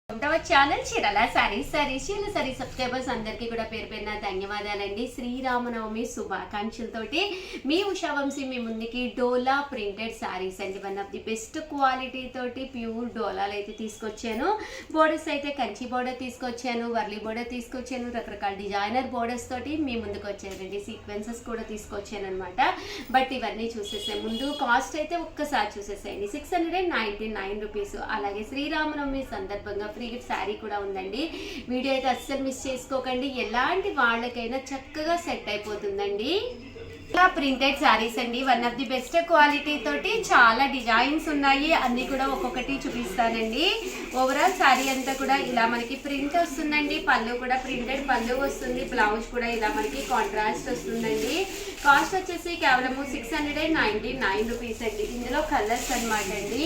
Channel చీరల saris subscribers అందరికీ కూడా పేరు పేరున ధన్యవాదాలండి. శ్రీరామనవమి శుభాకాంక్షలతోటి మీ ఉషా వంశీ మీ ముందుకి డోలా ప్రింటెడ్ సారీస్ అండి. One of the best quality తోటి ప్యూర్ డోలాలు అయితే తీసుకొచ్చాను. బోర్డర్స్ అయితే కంచి బోర్డర్ తీసుకొచ్చాను, వర్లీ బోర్డర్ తీసుకొచ్చాను, రకరకాల డిజైనర్ బోర్డర్స్ తోటి మీ ముందుకు వచ్చానండి. సీక్వెన్సెస్ కూడా తీసుకొచ్చాను అనమాట. బట్ ఇవన్నీ చూసేసే ముందు కాస్ట్ అయితే ఒక్కసారి చూసేసేయండి. 699 రూపీస్. అలాగే శ్రీరామనవమి సందర్భంగా ఫ్రీ గిఫ్ట్ శారీ కూడా ఉందండి. వీడియో అయితే అస్సలు మిస్ చేసుకోకండి. ఎలాంటి వాళ్ళకైనా చక్కగా సెట్ అయిపోతుందండి. ఇలా ప్రింటెడ్ శారీస్ అండి. One of the best quality తోటి చాలా డిజైన్స్ ఉన్నాయి. అన్ని కూడా ఒక్కొక్కటి చూపిస్తానండి. ఓవరాల్ శారీ అంతా కూడా ఇలా మనకి ప్రింట్ వస్తుందండి. పళ్ళు కూడా ప్రింటెడ్ పళ్ళు వస్తుంది. బ్లౌజ్ కూడా ఇలా మనకి కాంట్రాస్ట్ వస్తుందండి. కాస్ట్ వచ్చేసి కేవలం 699 రూపీస్ అండి. ఇందులో కలర్స్ అనమాట అండి.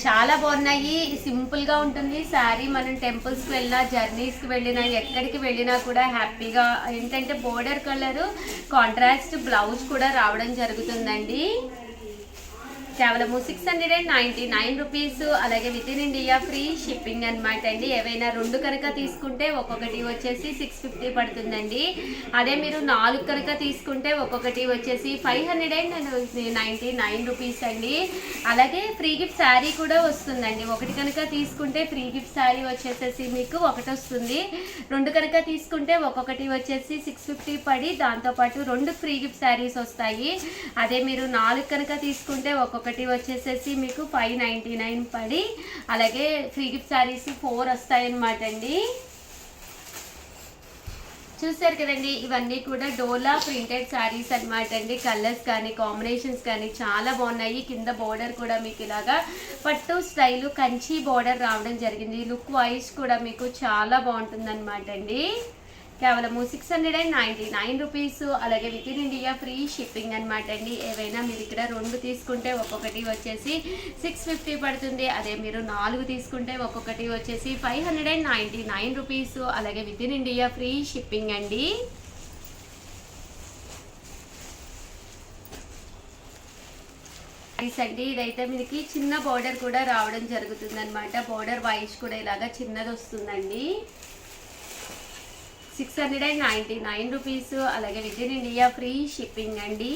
చాలా బాగున్నాయి. సింపుల్ గా ఉంటుంది శారీ. మనం టెంపుల్స్కి వెళ్ళినా, జర్నీస్కి వెళ్ళినా, ఎక్కడికి వెళ్ళినా కూడా హ్యాపీగా ఏంటంటే బోర్డర్ కలర్ కాంట్రాస్ట్ బ్లౌజ్ కూడా రావడం జరుగుతుందండి. కేవలం 699 రూపీస్. అలాగే with in India free shipping అనమాట అండి. ఏవైనా రెండు కనుక తీసుకుంటే ఒక్కొక్కటి వచ్చేసి 650 పడుతుందండి. అదే మీరు 4 కనుక తీసుకుంటే ఒక్కొక్కటి వచ్చేసి 599 రూపీస్ అండి. అలాగే ఫ్రీ గిఫ్ట్ శారీ కూడా వస్తుందండి. ఒకటి కనుక తీసుకుంటే ఫ్రీ గిఫ్ట్ శారీ వచ్చేసేసి మీకు ఒకటి వస్తుంది. రెండు కనుక తీసుకుంటే ఒక్కొక్కటి వచ్చేసి 650 పడి దాంతోపాటు 2 ఫ్రీ గిఫ్ట్ శారీస్ వస్తాయి. అదే మీరు 4 కనుక తీసుకుంటే ఒక్కొక్కటి వచ్చేసేసి మీకు 599 పడి అలాగే ఫ్రీ గిఫ్ట్ శారీస్ 4 వస్తాయన్నమాట అండి. చూసారు కదండి, ఇవన్నీ కూడా డోలా ప్రింటెడ్ శారీస్ అనమాట అండి. కలర్స్ కానీ కాంబినేషన్స్ కానీ చాలా బాగున్నాయి. కింద బోర్డర్ కూడా మీకు ఇలాగా పట్టు స్టైలు కంచి బోర్డర్ రావడం జరిగింది. లుక్ వైజ్ కూడా మీకు చాలా బాగుంటుంది అనమాట అండి. కేవలము 699 రూపీస్. అలాగే with in India free shipping అనమాట అండి. ఏవైనా మీరు ఇక్కడ 2 తీసుకుంటే ఒక్కొక్కటి వచ్చేసి 650 పడుతుంది. అదే మీరు 4 తీసుకుంటే ఒక్కొక్కటి వచ్చేసి 599 రూపీస్. అలాగే with in India free shipping అండి. అండి ఇదైతే మీకు చిన్న బోర్డర్ కూడా రావడం జరుగుతుంది అనమాట. బోర్డర్ వైజ్ కూడా ఇలాగా చిన్నది వస్తుందండి. 699 రూపీస్. అలాగే with in India free shipping అండి.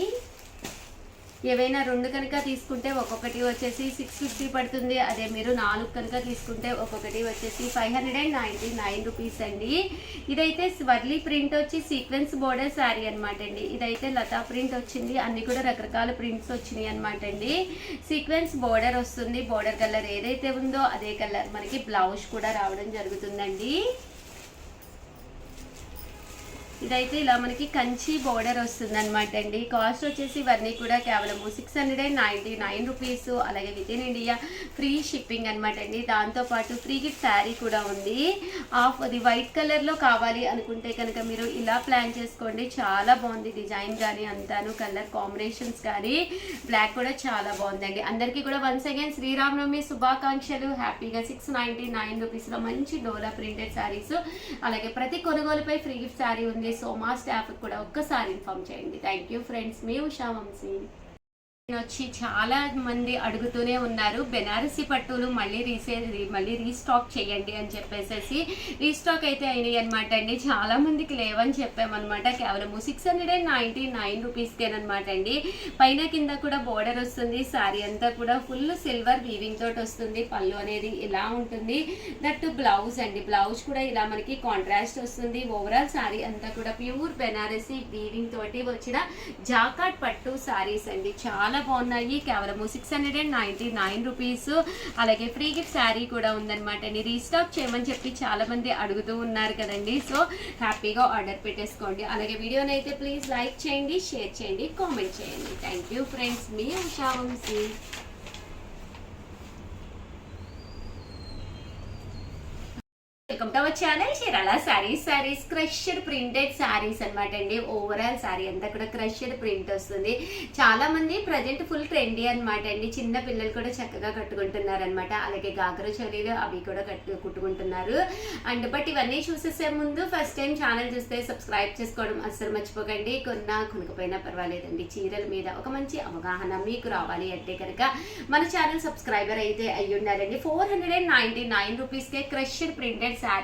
ఏవైనా 2 కనుక తీసుకుంటే ఒక్కొక్కటి వచ్చేసి 650 పడుతుంది. అదే మీరు 4 కనుక తీసుకుంటే ఒక్కొక్కటి వచ్చేసి 599 రూపీస్ అండి. ఇదైతే స్వర్లీ ప్రింట్ వచ్చి సీక్వెన్స్ బోర్డర్ శారీ అనమాట అండి. ఇదైతే లతా ప్రింట్ వచ్చింది. అన్ని కూడా రకరకాల ప్రింట్స్ వచ్చినాయి అనమాట అండి. సీక్వెన్స్ బోర్డర్ వస్తుంది. బోర్డర్ కలర్ ఏదైతే ఉందో అదే కలర్ మనకి బ్లౌజ్ కూడా రావడం జరుగుతుందండి. ఇదైతే ఇలా మనకి కంచి బోర్డర్ వస్తుంది అనమాట అండి. కాస్ట్ వచ్చేసి ఇవన్నీ కూడా కేవలం 699 రూపీస్. అలాగే with in India free shipping అనమాట అండి. దాంతోపాటు ఫ్రీ గిఫ్ట్ శారీ కూడా ఉంది. అది వైట్ కలర్లో కావాలి అనుకుంటే కనుక మీరు ఇలా ప్లాన్ చేసుకోండి. చాలా బాగుంది డిజైన్ కానీ అంతాను, కలర్ కాంబినేషన్స్ కానీ. బ్లాక్ కూడా చాలా బాగుందండి. అందరికీ కూడా వన్స్ అగైన్ శ్రీరామనవమి శుభాకాంక్షలు. హ్యాపీగా 699 రూపీస్లో మంచి డోలా ప్రింటెడ్ శారీస్. అలాగే ప్రతి కొనుగోలుపై ఫ్రీ గిఫ్ట్ శారీ ఉంది. సో మా స్టాఫ్ కూడా ఒక్కసారి ఇన్ఫార్మ్ చేయండి. Thank you friends. మీ ఉషా వంశీ. వచ్చి చాలా మంది అడుగుతూనే ఉన్నారు బెనారసి పట్టులు మళ్ళీ రీస్టాక్ చేయండి అని చెప్పేసి. రీస్టాక్ అయితే అయినాయి అనమాట అండి. చాలా మందికి లేవని చెప్పామన్నమాట. కేవలం 699 రూపీస్కేనమాట అండి. పైన కింద కూడా బోర్డర్ వస్తుంది. శారీ అంతా కూడా ఫుల్ సిల్వర్ వీవింగ్ తోటి వస్తుంది. పళ్ళు అనేది ఇలా ఉంటుంది. దట్టు బ్లౌజ్ అండి. బ్లౌజ్ కూడా ఇలా మనకి కాంట్రాస్ట్ వస్తుంది. ఓవరాల్ శారీ అంతా కూడా ప్యూర్ బెనారసి వీవింగ్ తోటి వచ్చిన జాకాట్ పట్టు శారీస్ అండి. చాలా బాగున్నాయి. కేవలం 699 రూపీస్. అలాగే ఫ్రీ గిఫ్ట్ శారీ కూడా ఉందన్నమాట అండి. రీస్టాక్ చేయమని చెప్పి చాలా మంది అడుగుతూ ఉన్నారు కదండి. సో హ్యాపీగా ఆర్డర్ పెట్టేసుకోండి. అలాగే వీడియోని అయితే ప్లీజ్ లైక్ చేయండి, షేర్ చేయండి, కామెంట్ చేయండి. Thank you friends. మీ Usha Vamsi. Welcome to our channel Chirala sarees crushed printed sarees అనమాట అండి. ఓవరాల్ సారీ అంతా కూడా క్రష్డ్ ప్రింట్ వస్తుంది. చాలా మంది ప్రజెంట్ ఫుల్ ట్రెండీ అనమాట అండి. చిన్న పిల్లలు కూడా చక్కగా కట్టుకుంటున్నారు అనమాట. అలాగే గాగ్రా చోలీలు అవి కూడా కుట్టుకుంటున్నారు. అండ్ బట్ ఇవన్నీ చూసేసే ముందు ఫస్ట్ టైం ఛానల్ చూస్తే సబ్స్క్రైబ్ చేసుకోవడం అస్సలు మర్చిపోకండి. కొనకపోయినా పర్వాలేదండి, చీరల మీద ఒక మంచి అవగాహన మీకు రావాలి అంటే కనుక మన ఛానల్ సబ్స్క్రైబర్ అయితే అయ్యి ఉండాలండి. 499 రూపీస్కే క్రష్డ్ ప్రింటెడ్ శారీస్.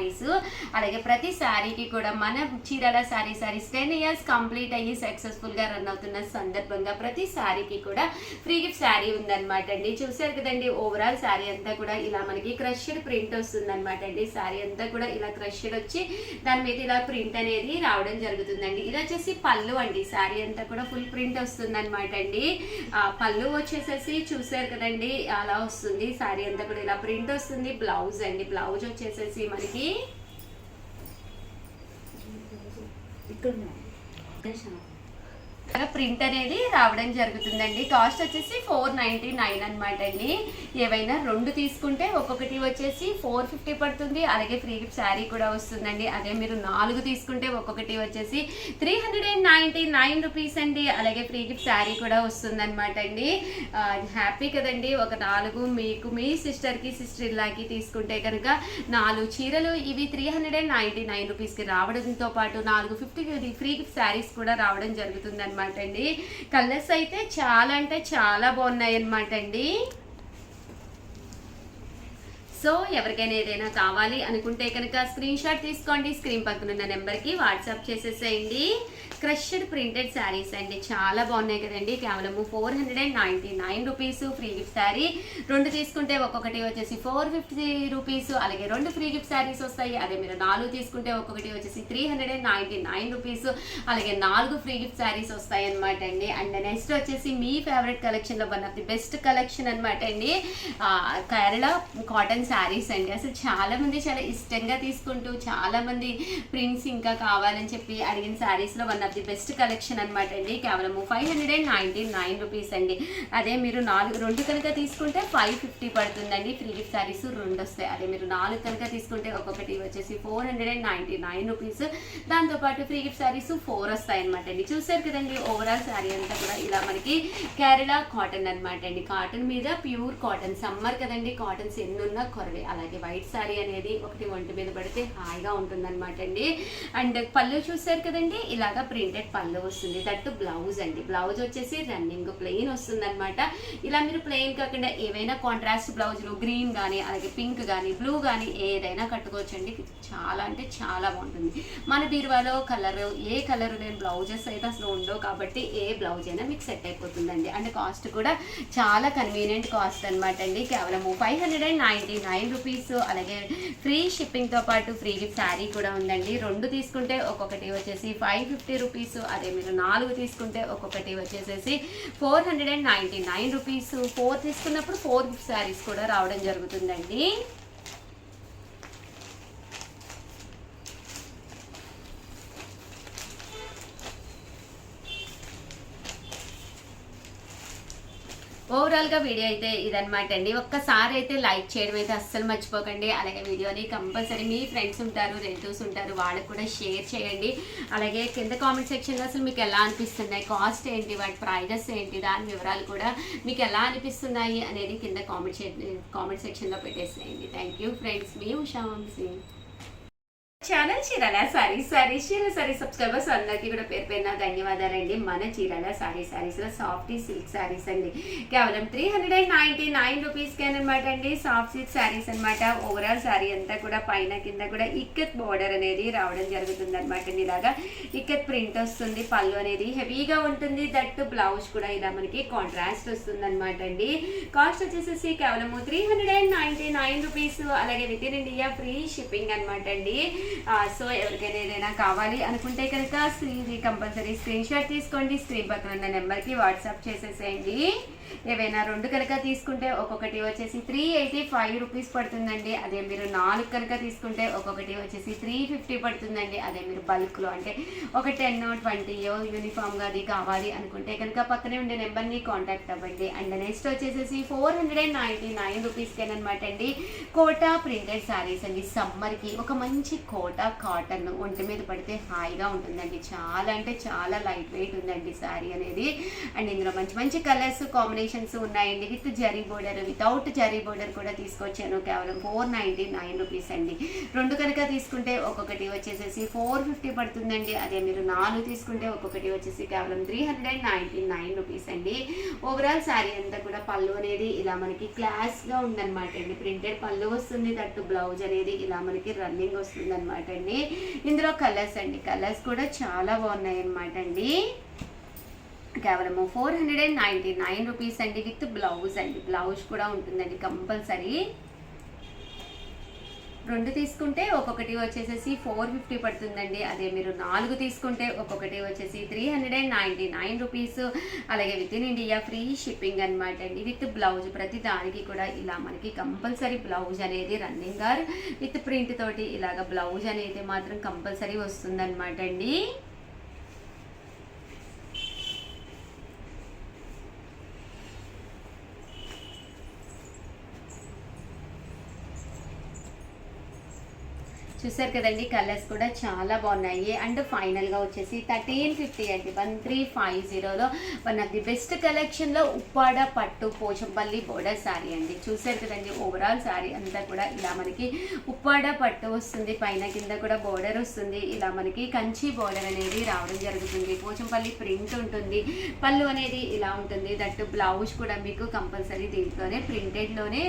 అలాగే ప్రతి శారీకి కూడా మన చీరాల సారీస్ 10 ఇయర్స్ కంప్లీట్ అయ్యి సక్సెస్ఫుల్ గా రన్ అవుతున్న సందర్భంగా ప్రతి శారీకి కూడా ఫ్రీ గిఫ్ట్ శారీ ఉందన్నమాట అండి. చూసారు కదండి, ఓవరాల్ శారీ అంతా కూడా ఇలా మనకి క్రష్డ్ ప్రింట్ వస్తుంది అనమాట అండి. శారీ అంతా కూడా ఇలా క్రష్డ్ వచ్చి దాని మీద ఇలా ప్రింట్ అనేది రావడం జరుగుతుందండి. ఇది వచ్చేసి పళ్ళు అండి. శారీ అంతా కూడా ఫుల్ ప్రింట్ వస్తుంది అనమాట అండి. పళ్ళు వచ్చేసేసి చూసారు కదండి, అలా వస్తుంది. శారీ అంతా కూడా ఇలా ప్రింట్ వస్తుంది. బ్లౌజ్ అండి, బ్లౌజ్ వచ్చేసేసి మనకి ప్రింట్ అనేది రావడం జరుగుతుందండి. కాస్ట్ వచ్చేసి 499 అనమాట అండి. ఏవైనా 2 తీసుకుంటే ఒక్కొక్కటి వచ్చేసి 450 పడుతుంది. అలాగే ఫ్రీ గిఫ్ట్ శారీ కూడా వస్తుందండి. అదే మీరు 4 తీసుకుంటే ఒక్కొక్కటి వచ్చేసి 399 రూపీస్ అండి. అలాగే ఫ్రీ గిఫ్ట్ శారీ కూడా వస్తుంది అనమాట అండి. హ్యాపీ కదండి. ఒక 4 మీకు మీ సిస్టర్కి సిస్టర్ ఇల్లాకి తీసుకుంటే కనుక 4 చీరలు ఇవి 399 రూపీస్కి రావడంతో పాటు 450 ఫ్రీ గిఫ్ట్ శారీస్ కూడా రావడం జరుగుతుంది అనమాట అండి. కలర్స్ అయితే చాలా అంటే చాలా బాగున్నాయి అనమాట అండి. సో ఎవరికైనా ఏదైనా కావాలి అనుకుంటే కనుక స్క్రీన్ షాట్ తీసుకోండి. స్క్రీన్ పక్కన ఉన్న నెంబర్కి వాట్సాప్ చేసేసేయండి. క్రష్డ్ ప్రింటెడ్ శారీస్ అండి, చాలా బాగున్నాయి కదండి. కేవలం 499 రూపీస్ ఫ్రీ గిఫ్ట్ శారీ. 2 తీసుకుంటే ఒక్కొక్కటి వచ్చేసి 450 రూపీస్. అలాగే 2 ఫ్రీ గిఫ్ట్ శారీస్ వస్తాయి. అదే మీరు 4 తీసుకుంటే ఒక్కొక్కటి వచ్చేసి 399 రూపీస్. అలాగే 4 ఫ్రీ గిఫ్ట్ శారీస్ వస్తాయి అనమాట అండి. అండ్ నెక్స్ట్ వచ్చేసి మీ ఫేవరెట్ కలెక్షన్లో one of the best collection అనమాట అండి. కేరళ కాటన్ శారీస్ అండి. అసలు చాలా మంది చాలా ఇష్టంగా తీసుకుంటూ చాలా మంది ప్రింట్స్ ఇంకా కావాలని చెప్పి అడిగిన శారీస్లో one of the best collection అనమాట అండి. కేవలం 599 రూపీస్ అండి. అదే మీరు 2 కనుక తీసుకుంటే 550 పడుతుందండి. ఫ్రీ గిఫ్ట్ శారీస్ 2 వస్తాయి. అదే మీరు 4 కనుక తీసుకుంటే ఒక్కొక్కటి వచ్చేసి 499 రూపీస్. దాంతోపాటు ఫ్రీ గిఫ్ట్ శారీస్ 4 వస్తాయి అనమాట అండి. చూసారు కదండి, ఓవరాల్ శారీ అంతా కూడా ఇలా మనకి కేరళ కాటన్ అనమాట అండి. కాటన్ మీద ప్యూర్ కాటన్. సమ్మర్ కదండి, కాటన్స్ ఎన్నున్నా కొరవే. అలాగే వైట్ శారీ అనేది ఒకటి ఒంటి మీద పడితే హాయిగా ఉంటుంది అనమాట అండి. అండ్ పళ్ళు చూసారు కదండి, ఇలాగా ప్రింటెడ్ పళ్ళు వస్తుంది. దట్టు బ్లౌజ్ అండి. బ్లౌజ్ వచ్చేసి రన్నింగ్ ప్లెయిన్ వస్తుంది అనమాట. ఇలా మీరు ప్లెయిన్ కాకుండా ఏవైనా కాంట్రాస్ట్ బ్లౌజులు గ్రీన్ కానీ అలాగే పింక్ కానీ బ్లూ కానీ ఏదైనా కట్టుకోవచ్చు అండి. చాలా అంటే చాలా బాగుంటుంది. మన బీరువాలో ఏ కలర్ లేని బ్లౌజెస్ అయితే అసలు ఉండవు కాబట్టి ఏ బ్లౌజ్ అయినా మీకు సెట్ అయిపోతుందండి. అండ్ కాస్ట్ కూడా చాలా కన్వీనియంట్ కాస్ట్ అనమాట అండి. కేవలం 599 రూపీస్. అలాగే ఫ్రీ షిప్పింగ్తో పాటు ఫ్రీ గిఫ్ట్ శారీ కూడా ఉందండి. 2 తీసుకుంటే ఒక్కొక్కటి వచ్చేసి 550 రూపీస్. అదే మీరు 4 తీసుకుంటే ఒక్కొక్కటి వచ్చేసేసి 499 రూపీస్. 4 తీసుకున్నప్పుడు 4 గిఫ్ట్ శారీస్ కూడా రావడం జరుగుతుందండి. ఓవరాల్గా వీడియో అయితే ఇదనమాట అండి. ఒక్కసారి అయితే లైక్ చేయడం అయితే అస్సలు మర్చిపోకండి. అలాగే వీడియోని కంపల్సరీ మీ ఫ్రెండ్స్ ఉంటారు, రిలేటివ్స్ ఉంటారు, వాళ్ళకి కూడా షేర్ చేయండి. అలాగే కింద కామెంట్ సెక్షన్లో అసలు మీకు ఎలా అనిపిస్తున్నాయి, కాస్ట్ ఏంటి, వాటి ప్రైజెస్ ఏంటి, దాని వివరాలు కూడా మీకు ఎలా అనిపిస్తున్నాయి అనేది కింద కామెంట్ సెక్షన్లో పెట్టేసేయండి. థ్యాంక్ యూ ఫ్రెండ్స్, మీ ఉషా వంశీ. ఛానల్ చీరాల సారీ సబ్స్క్రైబర్స్ అందరికీ కూడా పేరు పేరున ధన్యవాదాలండి. మన చీరాల సారీస్లో సాఫ్ట్ సిల్క్ శారీస్ అండి. కేవలం 399 రూపీస్కే అనమాట అండి. సాఫ్ట్ సిల్క్ శారీస్ అనమాట. ఓవరాల్ శారీ అంతా కూడా పైన కింద కూడా ఇక్కత్ బోర్డర్ అనేది రావడం జరుగుతుంది అనమాట అండి. ఇలాగా ఇక్కత్ ప్రింట్ వస్తుంది. పళ్ళు అనేది హెవీగా ఉంటుంది. దట్టు బ్లౌజ్ కూడా ఇలా మనకి కాంట్రాస్ట్ వస్తుంది అనమాట అండి. కాస్ట్ వచ్చేసి కేవలం 399 రూపీస్. అలాగే with in India free shipping అనమాట అండి. సో ఎవరికైనా ఏదైనా కావాలి అనుకుంటే కనుక కంపల్సరీ స్క్రీన్ షాట్ తీసుకోండి. స్క్రీన్ పక్కన ఉన్న నెంబర్కి వాట్సాప్ చేసేసేయండి. ఏవైనా 2 కనుక తీసుకుంటే ఒక్కొక్కటి వచ్చేసి 385 రూపీస్ పడుతుందండి. అదే మీరు 4 కనుక తీసుకుంటే ఒక్కొక్కటి వచ్చేసి 350 పడుతుందండి. అదే మీరు బల్క్లో అంటే ఒక 10 20 యూనిఫామ్గా అది కావాలి అనుకుంటే కనుక పక్కనే ఉండే నెంబర్ని కాంటాక్ట్ అవ్వండి. అండ్ నెక్స్ట్ వచ్చేసేసి 499 రూపీస్కేనమాట అండి కోటా ప్రింటెడ్ శారీస్ అండి. సమ్మర్కి ఒక మంచి కోటా కాటన్ ఒంటి మీద పడితే హాయిగా ఉంటుందండి. చాలా అంటే చాలా లైట్ వెయిట్ ఉందండి శారీ అనేది. అండ్ ఇందులో మంచి మంచి కలర్స్ కాంబినేషన్స్ ఉన్నాయండి. With zari border, without zari border కూడా తీసుకొచ్చాను. కేవలం 499 రూపీస్ అండి. 2 కనుక తీసుకుంటే ఒక్కొక్కటి వచ్చేసేసి 450 పడుతుందండి. అదే మీరు 4 తీసుకుంటే ఒక్కొక్కటి వచ్చేసి కేవలం 399 రూపీస్ అండి. ఓవరాల్ శారీ అంతా కూడా పళ్ళు అనేది ఇలా మనకి క్లాస్గా ఉందన్నమాట అండి. ప్రింటెడ్ పళ్ళు వస్తుంది, తట్టు బ్లౌజ్ అనేది ఇలా మనకి రన్నింగ్ వస్తుంది అనమాట అండి. ఇందులో కలర్స్ అండి, కలర్స్ కూడా చాలా బాగున్నాయి అనమాట అండి. కేవలము 499 రూపీస్ అండి విత్ బ్లౌజ్ అండి. బ్లౌజ్ కూడా ఉంటుందండి కంపల్సరీ. 2 తీసుకుంటే ఒక్కొక్కటి వచ్చేసేసి 450 పడుతుందండి. అదే మీరు 4 తీసుకుంటే ఒక్కొక్కటి వచ్చేసి 399 రూపీస్. అలాగే with in India free shipping అనమాట అండి. విత్ బ్లౌజ్ ప్రతి దానికి కూడా ఇలా మనకి కంపల్సరీ బ్లౌజ్ అనేది రన్నింగ్ ఆర్ విత్ ప్రింట్ తోటి ఇలాగ బ్లౌజ్ అనేది మాత్రం కంపల్సరీ వస్తుందన్నమాట అండి. చూసారు కదండి, కలర్స్ కూడా చాలా బాగున్నాయి. అండ్ ఫైనల్గా వచ్చేసి 1350 అండి 1350లో వన్ ఆఫ్ ది బెస్ట్ కలెక్షన్లో ఉప్పాడ పట్టు పోచంపల్లి బోర్డర్ శారీ అండి. చూసారు కదండి, ఓవరాల్ శారీ అంతా కూడా ఇలా మనకి ఉప్పాడ పట్టు వస్తుంది, పైన కింద కూడా బోర్డర్ వస్తుంది. ఇలా మనకి కంచి బోర్డర్ అనేది రావడం జరుగుతుంది. పోచంపల్లి ప్రింట్ ఉంటుంది, పళ్ళు అనేది ఇలా ఉంటుంది. దట్టు బ్లౌజ్ కూడా మీకు కంపల్సరీ దీంట్లోనే ప్రింటెడ్లోనే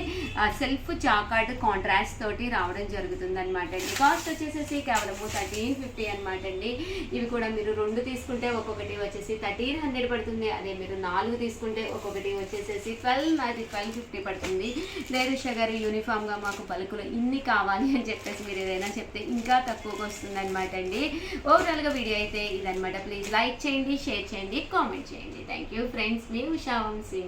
సెల్ఫ్ చాకార్డ్ కాంట్రాస్ట్ తోటి రావడం జరుగుతుంది అనమాట. కాస్ట్ వచ్చేసేసి కేవలం 1350 అనమాట అండి. ఇవి కూడా మీరు 2 తీసుకుంటే ఒక్కొక్కటి వచ్చేసి 1300 పడుతుంది. అదే మీరు 4 తీసుకుంటే ఒక్కొక్కటి వచ్చేసేసి 1250 పడుతుంది. లేదు షుగర్ యూనిఫామ్గా మాకు బల్కులు ఇన్ని కావాలి అని చెప్పేసి మీరు ఏదైనా చెప్తే ఇంకా తక్కువగా వస్తుంది అనమాట అండి. ఓవరాల్గా వీడియో అయితే ఇదనమాట. ప్లీజ్ లైక్ చేయండి, షేర్ చేయండి, కామెంట్ చేయండి. థ్యాంక్ యూ ఫ్రెండ్స్, మీ ఉషా వంశీ.